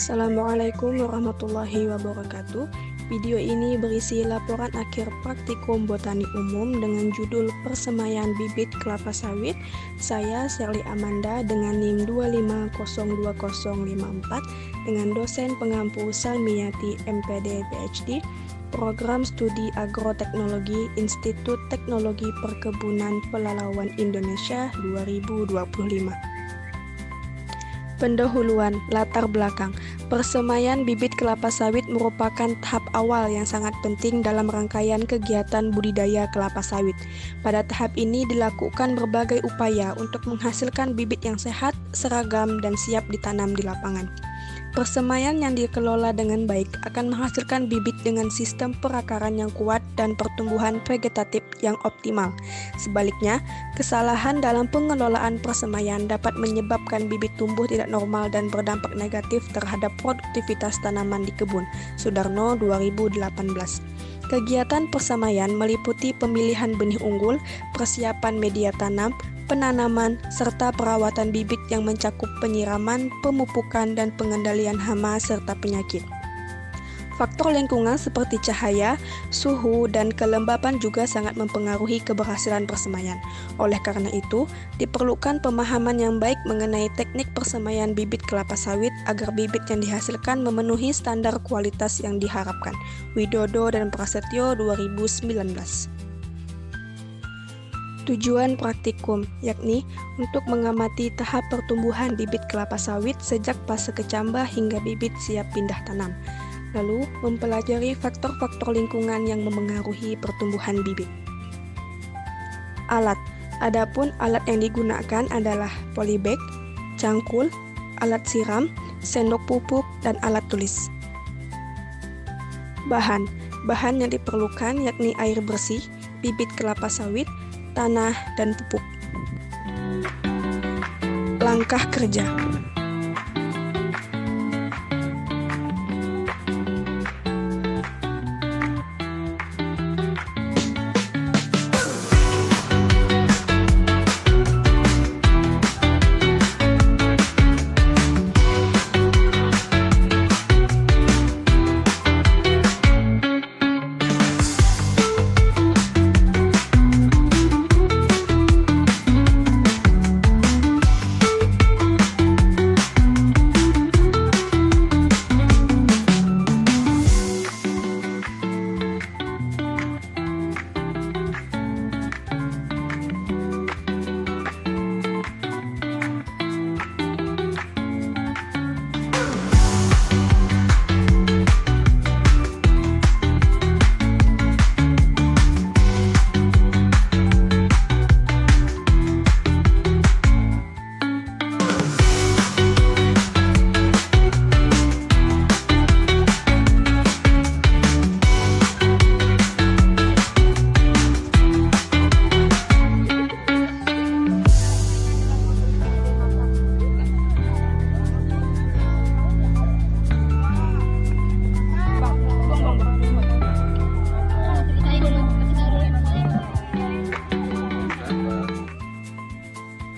Assalamualaikum warahmatullahi wabarakatuh. Video ini berisi laporan akhir praktikum botani umum dengan judul Persemaian Bibit Kelapa Sawit. Saya Sherly Amanda dengan NIM 2502054 dengan dosen pengampu Salmiati MPD PhD, Program Studi Agroteknologi Institut Teknologi Perkebunan Pelalawan Indonesia 2025. Pendahuluan, latar belakang. Persemaian bibit kelapa sawit merupakan tahap awal yang sangat penting dalam rangkaian kegiatan budidaya kelapa sawit. Pada tahap ini dilakukan berbagai upaya untuk menghasilkan bibit yang sehat, seragam, dan siap ditanam di lapangan. Persemaian yang dikelola dengan baik akan menghasilkan bibit dengan sistem perakaran yang kuat dan pertumbuhan vegetatif yang optimal. Sebaliknya, kesalahan dalam pengelolaan persemaian dapat menyebabkan bibit tumbuh tidak normal dan berdampak negatif terhadap produktivitas tanaman di kebun. Sudarno 2018. Kegiatan persemaian meliputi pemilihan benih unggul, persiapan media tanam, penanaman, serta perawatan bibit yang mencakup penyiraman, pemupukan, dan pengendalian hama serta penyakit. Faktor lingkungan seperti cahaya, suhu, dan kelembapan juga sangat mempengaruhi keberhasilan persemaian. Oleh karena itu, diperlukan pemahaman yang baik mengenai teknik persemaian bibit kelapa sawit agar bibit yang dihasilkan memenuhi standar kualitas yang diharapkan. Widodo dan Prasetyo 2019. Tujuan praktikum, yakni untuk mengamati tahap pertumbuhan bibit kelapa sawit sejak fase kecambah hingga bibit siap pindah tanam. Lalu, mempelajari faktor-faktor lingkungan yang memengaruhi pertumbuhan bibit. Alat. Adapun alat yang digunakan adalah polybag, cangkul, alat siram, sendok pupuk, dan alat tulis. Bahan. Bahan yang diperlukan yakni air bersih, bibit kelapa sawit, tanah, dan pupuk. Langkah kerja.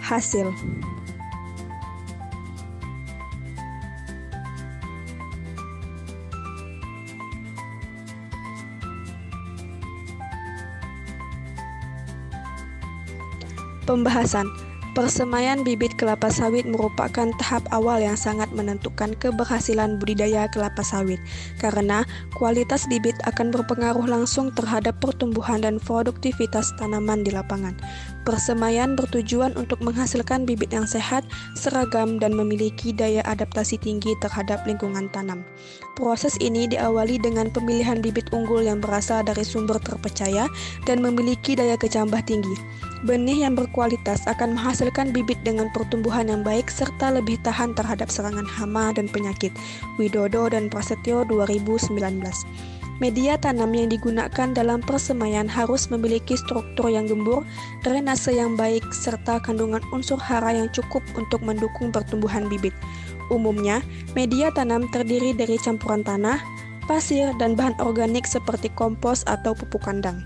Hasil. Pembahasan. Persemaian bibit kelapa sawit merupakan tahap awal yang sangat menentukan keberhasilan budidaya kelapa sawit, karena kualitas bibit akan berpengaruh langsung terhadap pertumbuhan dan produktivitas tanaman di lapangan. Persemaian bertujuan untuk menghasilkan bibit yang sehat, seragam, dan memiliki daya adaptasi tinggi terhadap lingkungan tanam. Proses ini diawali dengan pemilihan bibit unggul yang berasal dari sumber terpercaya dan memiliki daya kecambah tinggi. Benih yang berkualitas akan menghasilkan bibit dengan pertumbuhan yang baik serta lebih tahan terhadap serangan hama dan penyakit. Widodo dan Prasetyo 2019. Media tanam yang digunakan dalam persemaian harus memiliki struktur yang gembur, drainase yang baik, serta kandungan unsur hara yang cukup untuk mendukung pertumbuhan bibit. Umumnya, media tanam terdiri dari campuran tanah, pasir, dan bahan organik seperti kompos atau pupuk kandang.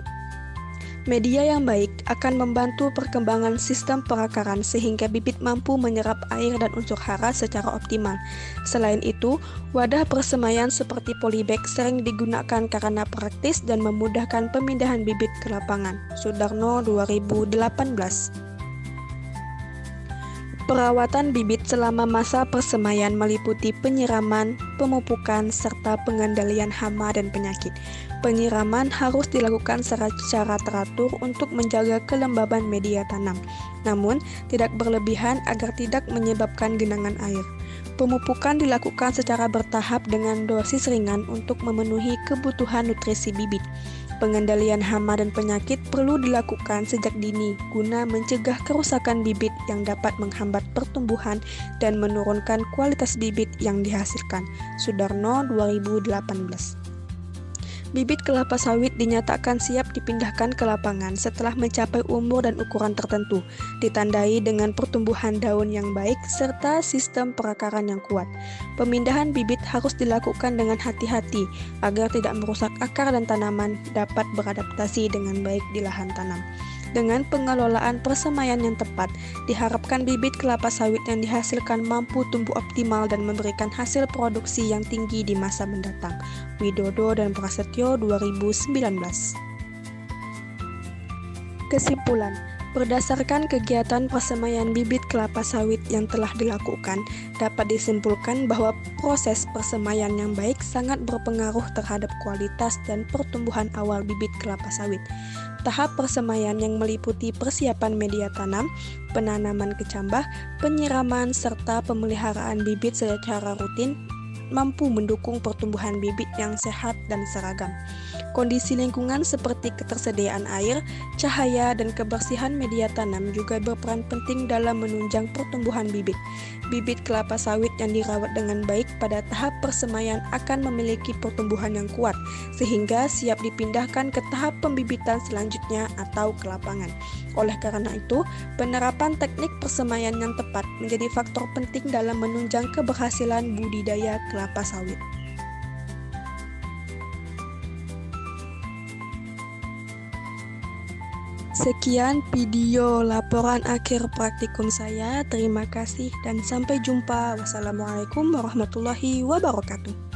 Media yang baik akan membantu perkembangan sistem perakaran sehingga bibit mampu menyerap air dan unsur hara secara optimal. Selain itu, wadah persemaian seperti polybag sering digunakan karena praktis dan memudahkan pemindahan bibit ke lapangan. Sudarno 2018. Perawatan bibit selama masa persemaian meliputi penyiraman, pemupukan, serta pengendalian hama dan penyakit. Penyiraman harus dilakukan secara teratur untuk menjaga kelembaban media tanam, namun tidak berlebihan agar tidak menyebabkan genangan air. Pemupukan dilakukan secara bertahap dengan dosis ringan untuk memenuhi kebutuhan nutrisi bibit. Pengendalian hama dan penyakit perlu dilakukan sejak dini guna mencegah kerusakan bibit yang dapat menghambat pertumbuhan dan menurunkan kualitas bibit yang dihasilkan. Sudarno 2018. Bibit kelapa sawit dinyatakan siap dipindahkan ke lapangan setelah mencapai umur dan ukuran tertentu, ditandai dengan pertumbuhan daun yang baik serta sistem perakaran yang kuat. Pemindahan bibit harus dilakukan dengan hati-hati agar tidak merusak akar dan tanaman dapat beradaptasi dengan baik di lahan tanam. Dengan pengelolaan persemaian yang tepat, diharapkan bibit kelapa sawit yang dihasilkan mampu tumbuh optimal dan memberikan hasil produksi yang tinggi di masa mendatang. Widodo dan Prasetyo 2019. Kesimpulan, berdasarkan kegiatan persemaian bibit kelapa sawit yang telah dilakukan, dapat disimpulkan bahwa proses persemaian yang baik sangat berpengaruh terhadap kualitas dan pertumbuhan awal bibit kelapa sawit. Tahap persemaian yang meliputi persiapan media tanam, penanaman kecambah, penyiraman, serta pemeliharaan bibit secara rutin mampu mendukung pertumbuhan bibit yang sehat dan seragam. Kondisi lingkungan seperti ketersediaan air, cahaya, dan kebersihan media tanam juga berperan penting dalam menunjang pertumbuhan bibit. Bibit kelapa sawit yang dirawat dengan baik pada tahap persemaian akan memiliki pertumbuhan yang kuat, sehingga siap dipindahkan ke tahap pembibitan selanjutnya atau ke lapangan. Oleh karena itu, penerapan teknik persemaian yang tepat menjadi faktor penting dalam menunjang keberhasilan budidaya kelapa sawit. Sekian video laporan akhir praktikum saya. Terima kasih dan sampai jumpa. Wassalamualaikum warahmatullahi wabarakatuh.